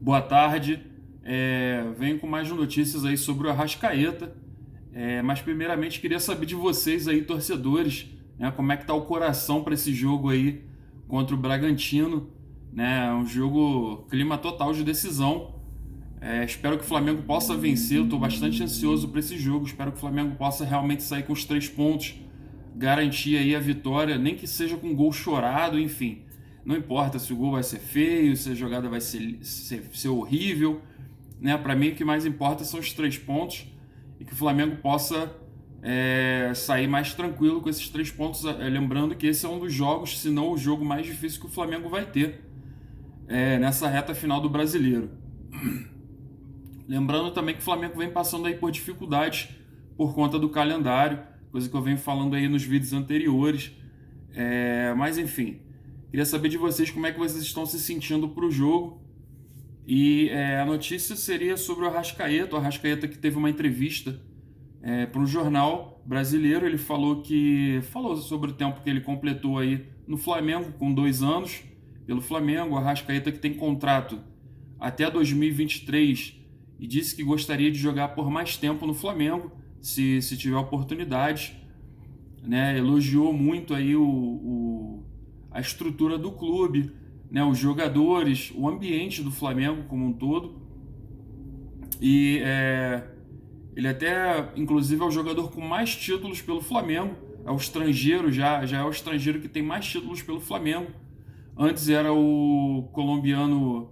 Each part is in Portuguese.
Boa tarde. Venho com mais notícias aí sobre o Arrascaeta. Mas primeiramente queria saber de vocês aí, torcedores, né, como é que tá o coração para esse jogo aí contra o Bragantino, né? Um jogo clima total de decisão. Espero que o Flamengo possa vencer. Eu estou bastante ansioso para esse jogo. Espero que o Flamengo possa realmente sair com os 3 pontos, garantir aí a vitória, nem que seja com gol chorado, enfim. Não importa se o gol vai ser feio, se a jogada vai ser horrível, né? Para mim o que mais importa são os 3 pontos e que o Flamengo possa sair mais tranquilo com esses 3 pontos. Lembrando que esse é um dos jogos, se não o jogo mais difícil que o Flamengo vai ter nessa reta final do Brasileiro. Lembrando também que o Flamengo vem passando aí por dificuldades por conta do calendário, coisa que eu venho falando aí nos vídeos anteriores. Mas enfim, queria saber de vocês como é que vocês estão se sentindo para o jogo. E a notícia seria sobre o Arrascaeta que teve uma entrevista para um jornal brasileiro. Ele falou sobre o tempo que ele completou aí no Flamengo, com 2 anos pelo Flamengo. O Arrascaeta que tem contrato até 2023 e disse que gostaria de jogar por mais tempo no Flamengo, se tiver oportunidade, né? Elogiou muito aí a estrutura do clube, né? Os jogadores, o ambiente do Flamengo como um todo. E ele até, inclusive, é o jogador com mais títulos pelo Flamengo. É o estrangeiro, já é o estrangeiro que tem mais títulos pelo Flamengo. Antes era o colombiano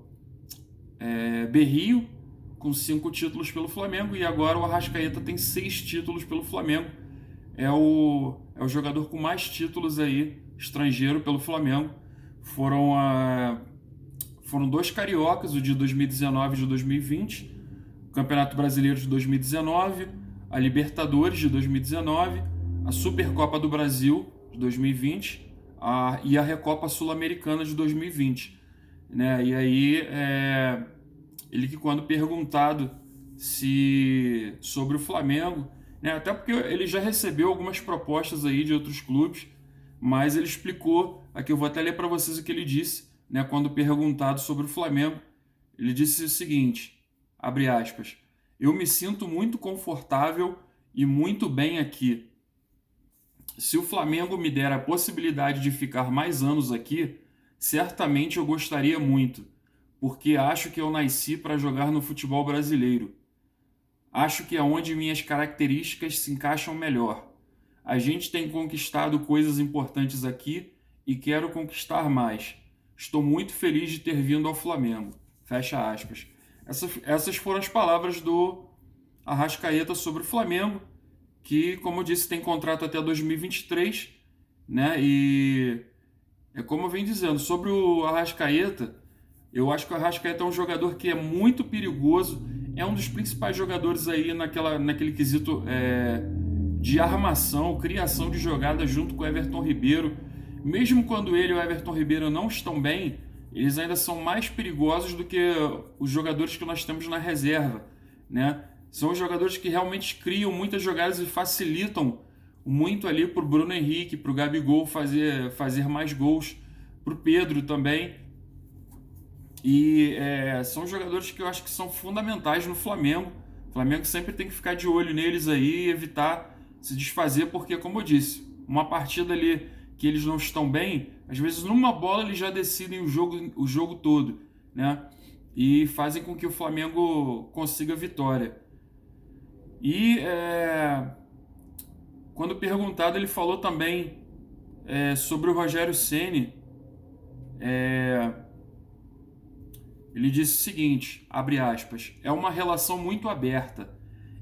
Berrio, com 5 títulos pelo Flamengo, e agora o Arrascaeta tem 6 títulos pelo Flamengo. É o jogador com mais títulos aí, estrangeiro, pelo Flamengo. Foram 2 cariocas, o de 2019 e de 2020, o Campeonato Brasileiro de 2019, a Libertadores de 2019, a Supercopa do Brasil de 2020 e a Recopa Sul-Americana de 2020. Né? E aí, ele que quando perguntado sobre o Flamengo, né, até porque ele já recebeu algumas propostas aí de outros clubes, mas ele explicou, aqui eu vou até ler para vocês o que ele disse, né, quando perguntado sobre o Flamengo. Ele disse o seguinte, abre aspas: "Eu me sinto muito confortável e muito bem aqui. Se o Flamengo me der a possibilidade de ficar mais anos aqui, certamente eu gostaria muito, porque acho que eu nasci para jogar no futebol brasileiro. Acho que é onde minhas características se encaixam melhor. A gente tem conquistado coisas importantes aqui e quero conquistar mais. Estou muito feliz de ter vindo ao Flamengo." Fecha aspas. Essas foram as palavras do Arrascaeta sobre o Flamengo, que, como eu disse, tem contrato até 2023, né? E como eu venho dizendo, sobre o Arrascaeta, eu acho que o Arrascaeta é um jogador que é muito perigoso, é um dos principais jogadores aí naquele quesito de armação, criação de jogada junto com o Everton Ribeiro. Mesmo quando ele e o Everton Ribeiro não estão bem, eles ainda são mais perigosos do que os jogadores que nós temos na reserva, né? São os jogadores que realmente criam muitas jogadas e facilitam muito ali para o Bruno Henrique, para o Gabigol fazer mais gols, para o Pedro também. E são jogadores que eu acho que são fundamentais no Flamengo. O Flamengo sempre tem que ficar de olho neles aí e evitar se desfazer, porque, como eu disse, uma partida ali que eles não estão bem, às vezes numa bola eles já decidem o jogo todo, né? E fazem com que o Flamengo consiga vitória. E quando perguntado, ele falou também sobre o Rogério Ceni. Ele disse o seguinte, abre aspas: "É uma relação muito aberta.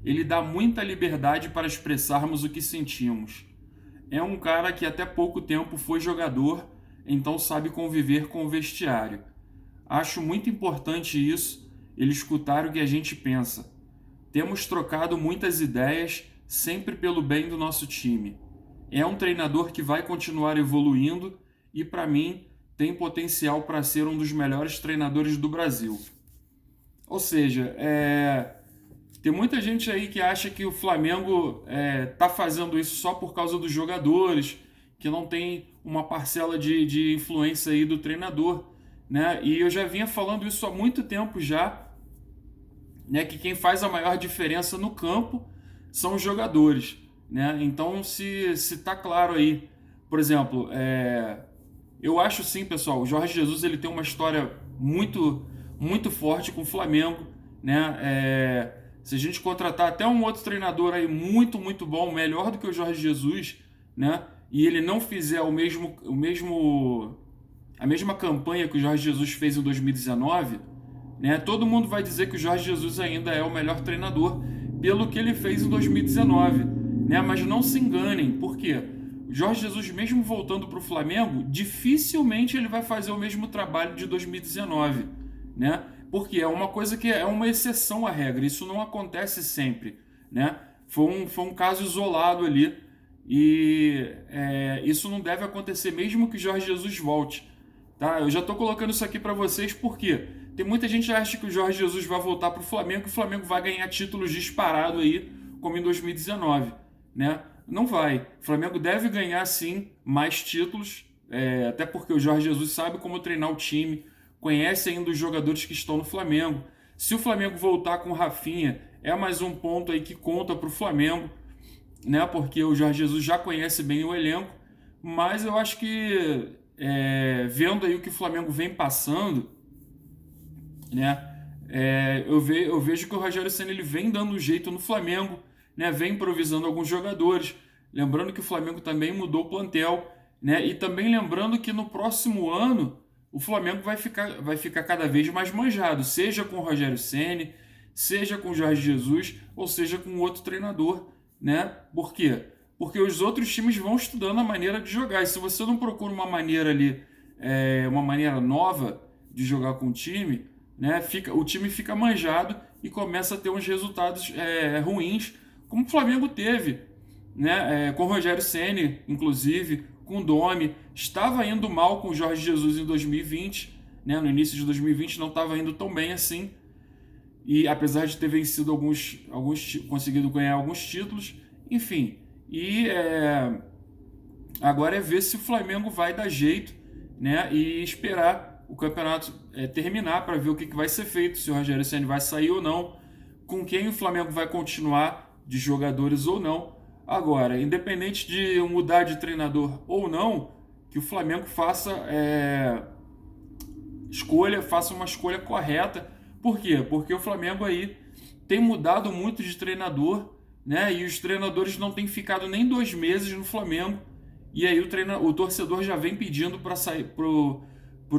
Ele dá muita liberdade para expressarmos o que sentimos. É um cara que até pouco tempo foi jogador, então sabe conviver com o vestiário. Acho muito importante isso, ele escutar o que a gente pensa. Temos trocado muitas ideias, sempre pelo bem do nosso time. É um treinador que vai continuar evoluindo e, para mim, tem potencial para ser um dos melhores treinadores do Brasil." Ou seja, tem muita gente aí que acha que o Flamengo está fazendo isso só por causa dos jogadores, que não tem uma parcela de influência aí do treinador, né? E eu já vinha falando isso há muito tempo já, né? Que quem faz a maior diferença no campo são os jogadores, né? Então, se tá claro aí, por exemplo, eu acho sim, pessoal, o Jorge Jesus ele tem uma história muito forte com o Flamengo, né? Se a gente contratar até um outro treinador aí muito bom, melhor do que o Jorge Jesus, né? E ele não fizer a mesma campanha que o Jorge Jesus fez em 2019, né? Todo mundo vai dizer que o Jorge Jesus ainda é o melhor treinador pelo que ele fez em 2019, né? Mas não se enganem, por quê? O Jorge Jesus, mesmo voltando para o Flamengo, dificilmente ele vai fazer o mesmo trabalho de 2019, né? Porque é uma coisa que é uma exceção à regra, isso não acontece sempre, né? Foi um caso isolado ali e isso não deve acontecer mesmo que o Jorge Jesus volte, tá? Eu já estou colocando isso aqui para vocês porque tem muita gente que acha que o Jorge Jesus vai voltar para o Flamengo e o Flamengo vai ganhar títulos disparado aí, como em 2019, né? Não vai. O Flamengo deve ganhar, sim, mais títulos, até porque o Jorge Jesus sabe como treinar o time, conhece ainda os jogadores que estão no Flamengo. Se o Flamengo voltar com o Rafinha, é mais um ponto aí que conta para o Flamengo, né? Porque o Jorge Jesus já conhece bem o elenco, mas eu acho que, vendo aí o que o Flamengo vem passando, né? Eu vejo que o Rogério Ceni ele vem dando um jeito no Flamengo, né? Vem improvisando alguns jogadores. Lembrando que o Flamengo também mudou o plantel, né? E também lembrando que no próximo ano o Flamengo vai ficar cada vez mais manjado, seja com o Rogério Ceni, seja com o Jorge Jesus, ou seja com outro treinador, né? Por quê? Porque os outros times vão estudando a maneira de jogar. E se você não procura uma maneira ali, uma maneira nova de jogar com o time, né? O time fica manjado e começa a ter uns resultados ruins, como o Flamengo teve, né? Com o Rogério Ceni, inclusive, com o Domi. Estava indo mal com o Jorge Jesus em 2020, né? No início de 2020 não estava indo tão bem assim, e apesar de ter vencido conseguido ganhar alguns títulos, enfim. E agora é ver se o Flamengo vai dar jeito, né? E esperar o campeonato terminar para ver o que vai ser feito, se o Rogério Ceni vai sair ou não, com quem o Flamengo vai continuar de jogadores ou não. Agora, independente de mudar de treinador ou não, que o Flamengo faça uma escolha correta. Por quê? Porque o Flamengo aí tem mudado muito de treinador, né? E os treinadores não têm ficado nem 2 meses no Flamengo. E aí o torcedor já vem pedindo para sair, pro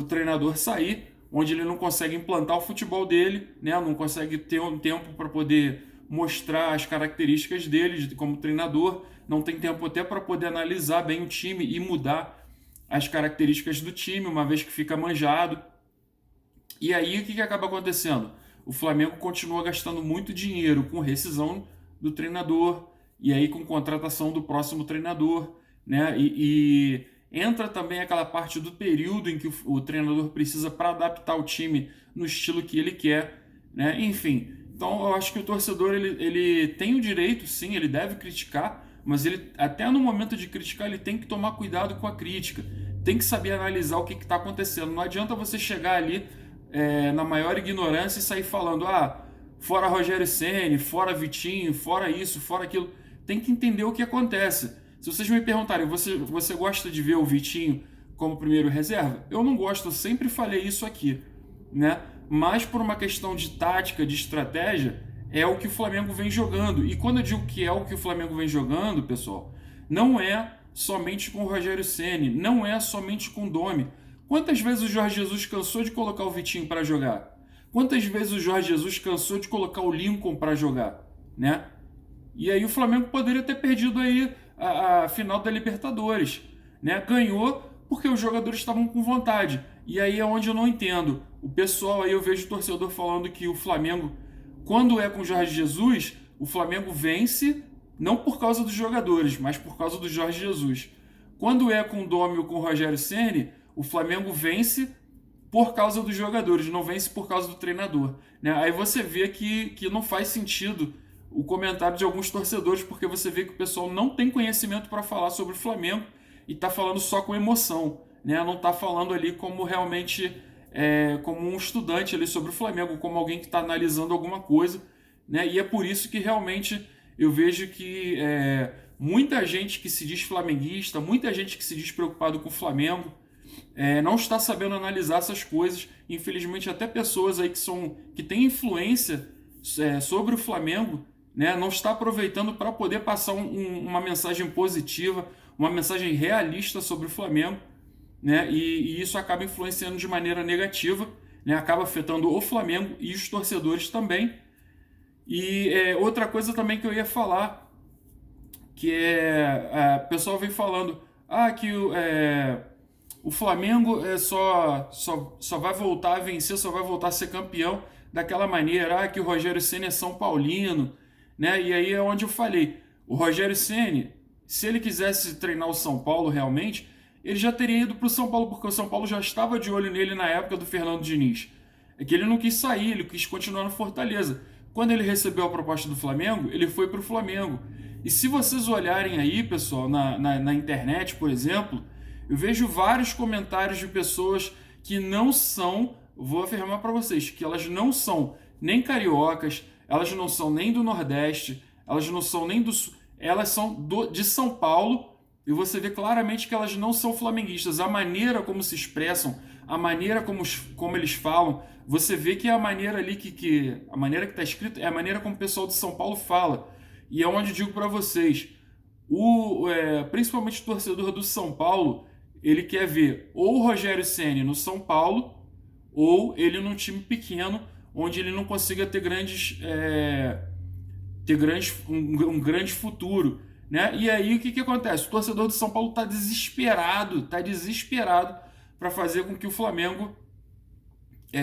treinador sair, onde ele não consegue implantar o futebol dele, né? Não consegue ter um tempo para poder mostrar as características dele como treinador, não tem tempo até para poder analisar bem o time e mudar as características do time, uma vez que fica manjado. E aí o que acaba acontecendo? O Flamengo continua gastando muito dinheiro com rescisão do treinador e aí com contratação do próximo treinador, né? E entra também aquela parte do período em que o treinador precisa para adaptar o time no estilo que ele quer, né? Enfim, então eu acho que o torcedor ele tem o direito, sim, ele deve criticar, mas ele até no momento de criticar ele tem que tomar cuidado com a crítica, tem que saber analisar o que está acontecendo. Não adianta você chegar ali na maior ignorância e sair falando, fora Rogério Ceni, fora Vitinho, fora isso, fora aquilo. Tem que entender o que acontece. Se vocês me perguntarem, você gosta de ver o Vitinho como primeiro reserva? Eu não gosto, eu sempre falei isso aqui, né? Mas por uma questão de tática, de estratégia, é o que o Flamengo vem jogando. E quando eu digo que é o que o Flamengo vem jogando, pessoal, não é somente com o Rogério Ceni, não é somente com o Domi. Quantas vezes o Jorge Jesus cansou de colocar o Vitinho para jogar? Quantas vezes o Jorge Jesus cansou de colocar o Lincoln para jogar, né? E aí o Flamengo poderia ter perdido aí a final da Libertadores, né? Ganhou porque os jogadores estavam com vontade. E aí é onde eu não entendo. O pessoal aí, eu vejo o torcedor falando que o Flamengo, quando é com o Jorge Jesus, o Flamengo vence não por causa dos jogadores, mas por causa do Jorge Jesus. Quando é com o Domi ou com o Rogério Ceni, o Flamengo vence por causa dos jogadores, não vence por causa do treinador, né? Aí você vê que não faz sentido o comentário de alguns torcedores, porque você vê que o pessoal não tem conhecimento para falar sobre o Flamengo e está falando só com emoção, né? Não está falando ali como realmente como um estudante ali sobre o Flamengo, como alguém que está analisando alguma coisa, né? E é por isso que realmente eu vejo que muita gente que se diz flamenguista, muita gente que se diz preocupado com o Flamengo, não está sabendo analisar essas coisas. Infelizmente, até pessoas aí que têm influência sobre o Flamengo, né, não está aproveitando para poder passar uma mensagem positiva, uma mensagem realista sobre o Flamengo, né, e isso acaba influenciando de maneira negativa, né, acaba afetando o Flamengo e os torcedores também. E outra coisa também que eu ia falar, que o pessoal vem falando que o Flamengo só vai voltar a vencer, só vai voltar a ser campeão daquela maneira, que o Rogério Ceni é São Paulino, né? E aí é onde eu falei, o Rogério Ceni, se ele quisesse treinar o São Paulo realmente, ele já teria ido para o São Paulo, porque o São Paulo já estava de olho nele na época do Fernando Diniz. É que ele não quis sair, ele quis continuar no Fortaleza. Quando ele recebeu a proposta do Flamengo, ele foi para o Flamengo. E se vocês olharem aí, pessoal, na internet, por exemplo, eu vejo vários comentários de pessoas que não são, vou afirmar para vocês, que elas não são nem cariocas, elas não são nem do Nordeste, elas não são nem do Sul, elas são de São Paulo, e você vê claramente que elas não são flamenguistas. A maneira como se expressam, a maneira como eles falam, você vê que é a maneira ali a maneira que está escrito é a maneira como o pessoal de São Paulo fala. E é onde eu digo para vocês, principalmente o torcedor do São Paulo, ele quer ver ou o Rogério Ceni no São Paulo, ou ele num time pequeno, onde ele não consiga ter um grande futuro, né? E aí o que acontece? O torcedor do São Paulo está desesperado para fazer com que o Flamengo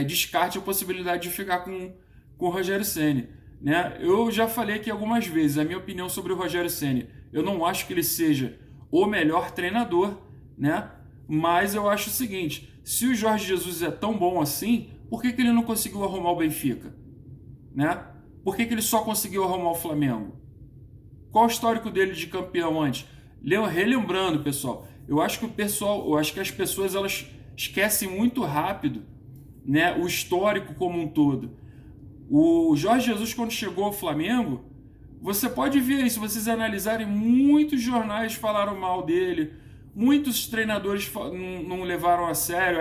descarte a possibilidade de ficar com o Rogério Ceni, né? Eu já falei aqui algumas vezes a minha opinião sobre o Rogério Ceni. Eu não acho que ele seja o melhor treinador, né? Mas eu acho o seguinte, se o Jorge Jesus é tão bom assim, por que ele não conseguiu arrumar o Benfica? Né? Por que ele só conseguiu arrumar o Flamengo? Qual o histórico dele de campeão antes? Relembrando, pessoal, eu acho que as pessoas elas esquecem muito rápido, né, o histórico como um todo. O Jorge Jesus, quando chegou ao Flamengo, você pode ver aí, se vocês analisarem, muitos jornais falaram mal dele, muitos treinadores não levaram a sério,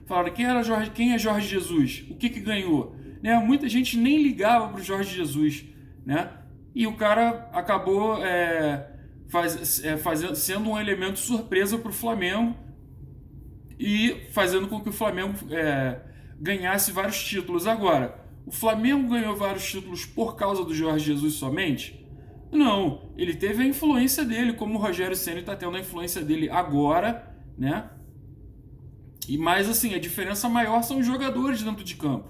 falaram quem é Jorge Jesus, o que ganhou, né? Muita gente nem ligava para o Jorge Jesus, né? E o cara acabou sendo um elemento surpresa para o Flamengo e fazendo com que o Flamengo ganhasse vários títulos. Agora, o Flamengo ganhou vários títulos por causa do Jorge Jesus somente? Não, ele teve a influência dele, como o Rogério Ceni está tendo a influência dele agora, né? Mas assim, a diferença maior são os jogadores dentro de campo,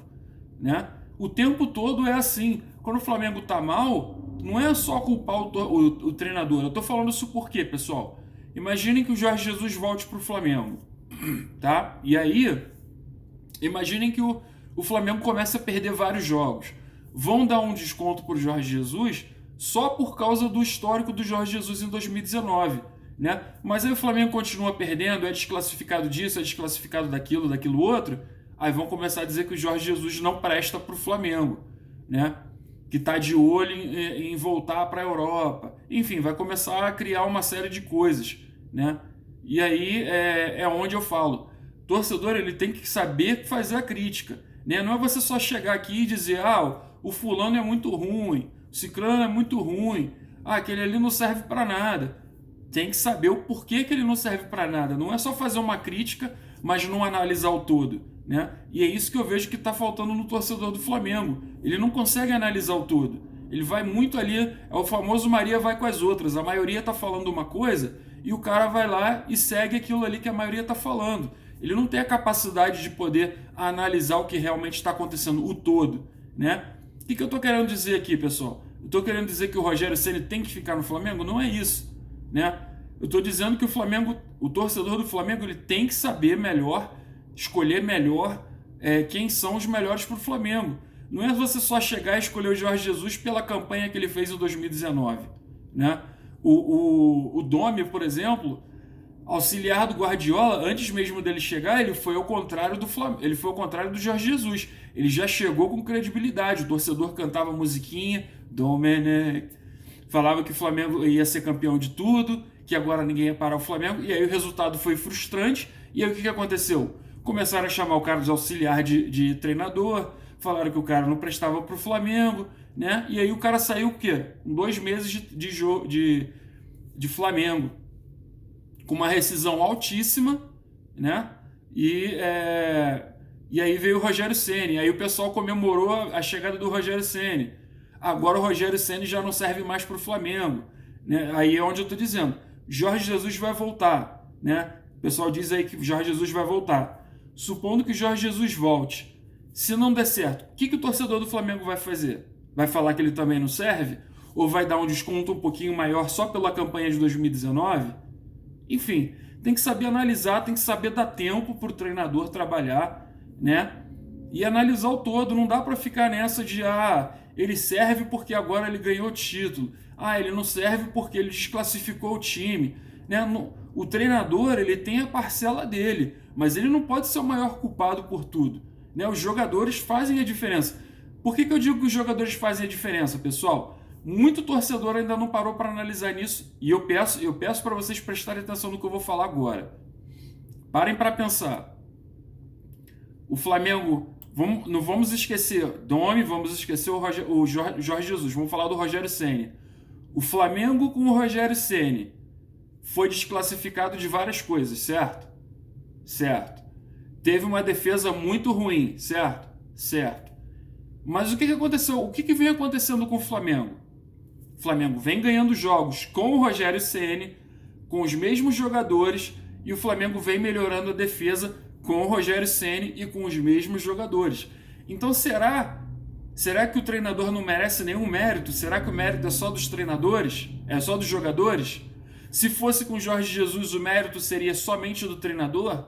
né? O tempo todo é assim. Quando o Flamengo está mal, não é só culpar o treinador. Eu estou falando isso por quê, pessoal? Imaginem que o Jorge Jesus volte para o Flamengo, tá? E aí, imaginem que o Flamengo começa a perder vários jogos. Vão dar um desconto para o Jorge Jesus só por causa do histórico do Jorge Jesus em 2019, né? Mas aí o Flamengo continua perdendo, é desclassificado disso, é desclassificado daquilo outro, aí vão começar a dizer que o Jorge Jesus não presta para o Flamengo, né? Que está de olho em voltar para a Europa. Enfim, vai começar a criar uma série de coisas, né? E aí é onde eu falo, torcedor ele tem que saber fazer a crítica, né? Não é você só chegar aqui e dizer, o fulano é muito ruim, o ciclano é muito ruim, aquele ali não serve para nada. Tem que saber o porquê que ele não serve para nada. Não é só fazer uma crítica, mas não analisar o todo, né? E é isso que eu vejo que está faltando no torcedor do Flamengo. Ele não consegue analisar o todo. Ele vai muito ali, é o famoso Maria vai com as outras. A maioria está falando uma coisa e o cara vai lá e segue aquilo ali que a maioria está falando. Ele não tem a capacidade de poder analisar o que realmente está acontecendo, o todo, né? O que eu estou querendo dizer aqui, pessoal? Eu estou querendo dizer que o Rogério Ceni tem que ficar no Flamengo? Não é isso, né? Eu estou dizendo que o torcedor do Flamengo, ele tem que saber melhor, escolher melhor quem são os melhores para o Flamengo. Não é você só chegar e escolher o Jorge Jesus pela campanha que ele fez em 2019, né? O Domi, por exemplo, auxiliar do Guardiola, antes mesmo dele chegar, ele foi ao contrário do ele foi ao contrário do Jorge Jesus. Ele já chegou com credibilidade. O torcedor cantava musiquinha, Domenech, falava que o Flamengo ia ser campeão de tudo, que agora ninguém ia parar o Flamengo, e aí o resultado foi frustrante. E aí o que aconteceu? Começaram a chamar o cara de auxiliar de treinador, falaram que o cara não prestava para o Flamengo, né? E aí o cara saiu o quê? Com 2 meses de Flamengo, com uma rescisão altíssima, né? E aí veio o Rogério Ceni. Aí o pessoal comemorou a chegada do Rogério Ceni. Agora o Rogério Ceni já não serve mais para o Flamengo, né? Aí é onde eu estou dizendo. Jorge Jesus vai voltar, né? O pessoal diz aí que o Jorge Jesus vai voltar. Supondo que o Jorge Jesus volte, se não der certo, o que o torcedor do Flamengo vai fazer? Vai falar que ele também não serve? Ou vai dar um desconto um pouquinho maior só pela campanha de 2019? Enfim, tem que saber analisar, tem que saber dar tempo para o treinador trabalhar, né? E analisar o todo. Não dá para ficar nessa de ele serve porque agora ele ganhou o título. Ele não serve porque ele desclassificou o time, né? O treinador, ele tem a parcela dele, mas ele não pode ser o maior culpado por tudo, né? Os jogadores fazem a diferença. Por que eu digo que os jogadores fazem a diferença, pessoal? Muito torcedor ainda não parou para analisar nisso, e eu peço para vocês prestarem atenção no que eu vou falar agora. Parem para pensar. O Flamengo, não vamos esquecer Domi, vamos esquecer o Jorge Jesus, vamos falar do Rogério Ceni. O Flamengo com o Rogério Ceni foi desclassificado de várias coisas, certo? Certo. Teve uma defesa muito ruim, certo? Certo. Mas o que aconteceu? O que vem acontecendo com o Flamengo? O Flamengo vem ganhando jogos com o Rogério Ceni, com os mesmos jogadores, e o Flamengo vem melhorando a defesa com o Rogério Ceni e com os mesmos jogadores. Então será que o treinador não merece nenhum mérito? Será que o mérito é só dos treinadores? É só dos jogadores? Se fosse com o Jorge Jesus, o mérito seria somente do treinador?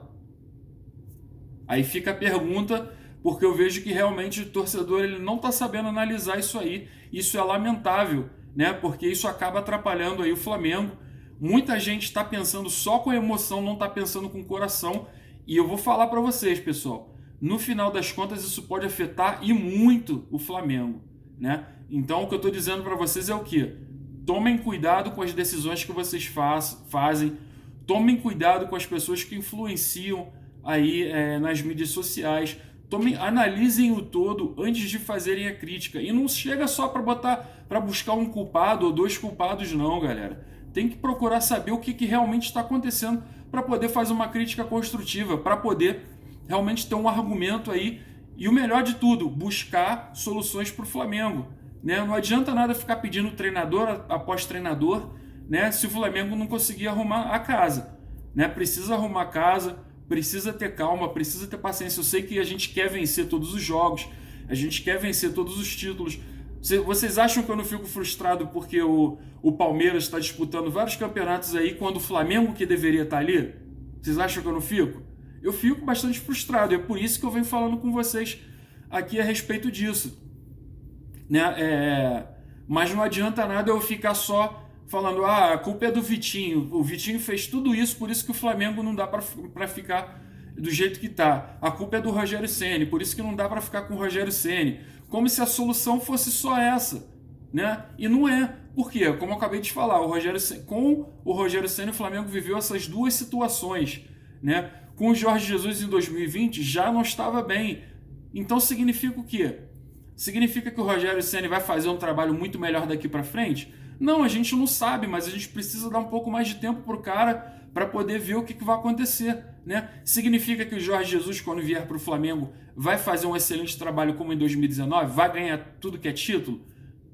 Aí fica a pergunta, porque eu vejo que realmente o torcedor ele não está sabendo analisar isso aí. Isso é lamentável, né? Porque isso acaba atrapalhando aí o Flamengo. Muita gente está pensando só com a emoção, não está pensando com o coração. E eu vou falar para vocês, pessoal, no final das contas isso pode afetar e muito o Flamengo, né? Então o que eu estou dizendo para vocês é o quê? Tomem cuidado com as decisões que vocês fazem, tomem cuidado com as pessoas que influenciam aí nas mídias sociais, analisem o todo antes de fazerem a crítica. E não chega só para buscar um culpado ou 2 culpados não, galera. Tem que procurar saber o que realmente está acontecendo para poder fazer uma crítica construtiva, para poder realmente ter um argumento aí. E o melhor de tudo, buscar soluções para o Flamengo, né? Não adianta nada ficar pedindo treinador após treinador, né? Se o Flamengo não conseguir arrumar a casa, né? Precisa arrumar a casa, precisa ter calma, precisa ter paciência. Eu sei que a gente quer vencer todos os jogos, a gente quer vencer todos os títulos. Vocês acham que eu não fico frustrado porque o Palmeiras está disputando vários campeonatos aí quando o Flamengo que deveria estar ali? Vocês acham que eu não fico? Eu fico bastante frustrado. É por isso que eu venho falando com vocês aqui a respeito disso, né? Mas não adianta nada eu ficar só falando a culpa é do Vitinho. O Vitinho fez tudo isso, por isso que o Flamengo não dá para ficar do jeito que está. A culpa é do Rogério Ceni, por isso que não dá para ficar com o Rogério Ceni. Como se a solução fosse só essa, né? E não é. Por quê? Como eu acabei de falar, com o Rogério Ceni o Flamengo viveu essas 2 situações, né? Com o Jorge Jesus em 2020 já não estava bem. Então significa o quê? Significa que o Rogério Ceni vai fazer um trabalho muito melhor daqui para frente? Não, a gente não sabe, mas a gente precisa dar um pouco mais de tempo para o cara para poder ver o que vai acontecer, né? Significa que o Jorge Jesus, quando vier para o Flamengo, vai fazer um excelente trabalho como em 2019? Vai ganhar tudo que é título?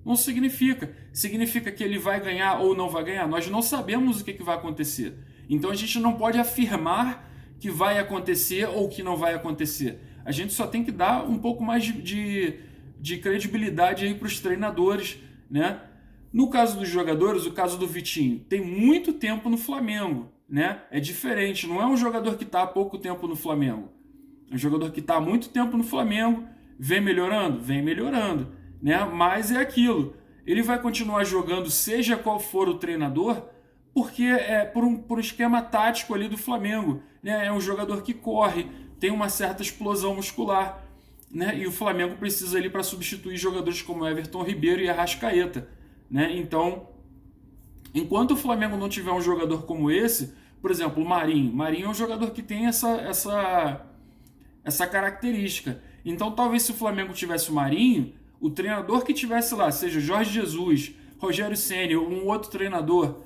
Não significa. Significa que ele vai ganhar ou não vai ganhar? Nós não sabemos o que vai acontecer. Então a gente não pode afirmar que vai acontecer ou que não vai acontecer. A gente só tem que dar um pouco mais de credibilidade aí para os treinadores, né? No caso dos jogadores, o caso do Vitinho, tem muito tempo no Flamengo, né? É diferente, não é um jogador que está há pouco tempo no Flamengo. É um jogador que está há muito tempo no Flamengo, vem melhorando, né? Mas é aquilo, ele vai continuar jogando seja qual for o treinador, porque é por um esquema tático ali do Flamengo, né? É um jogador que corre, tem uma certa explosão muscular, né? E o Flamengo precisa ali para substituir jogadores como Everton Ribeiro e Arrascaeta, né? Então, enquanto o Flamengo não tiver um jogador como esse, por exemplo, o Marinho. Marinho é um jogador que tem essa característica. Então, talvez se o Flamengo tivesse o Marinho, o treinador que tivesse lá, seja Jorge Jesus, Rogério Ceni ou um outro treinador,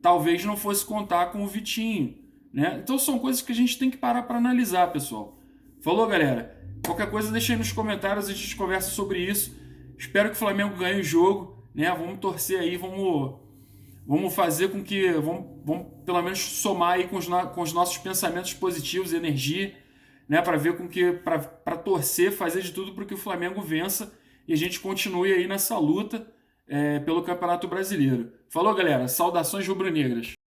talvez não fosse contar com o Vitinho, né? Então são coisas que a gente tem que parar para analisar, pessoal. Falou, galera? Qualquer coisa deixa aí nos comentários, a gente conversa sobre isso. Espero que o Flamengo ganhe o jogo, né? Vamos torcer aí, vamos fazer com que, vamos pelo menos somar aí com os nossos pensamentos positivos e energia, né? Para ver com que, para torcer, fazer de tudo para que o Flamengo vença e a gente continue aí nessa luta pelo Campeonato Brasileiro. Falou, galera. Saudações rubro-negras.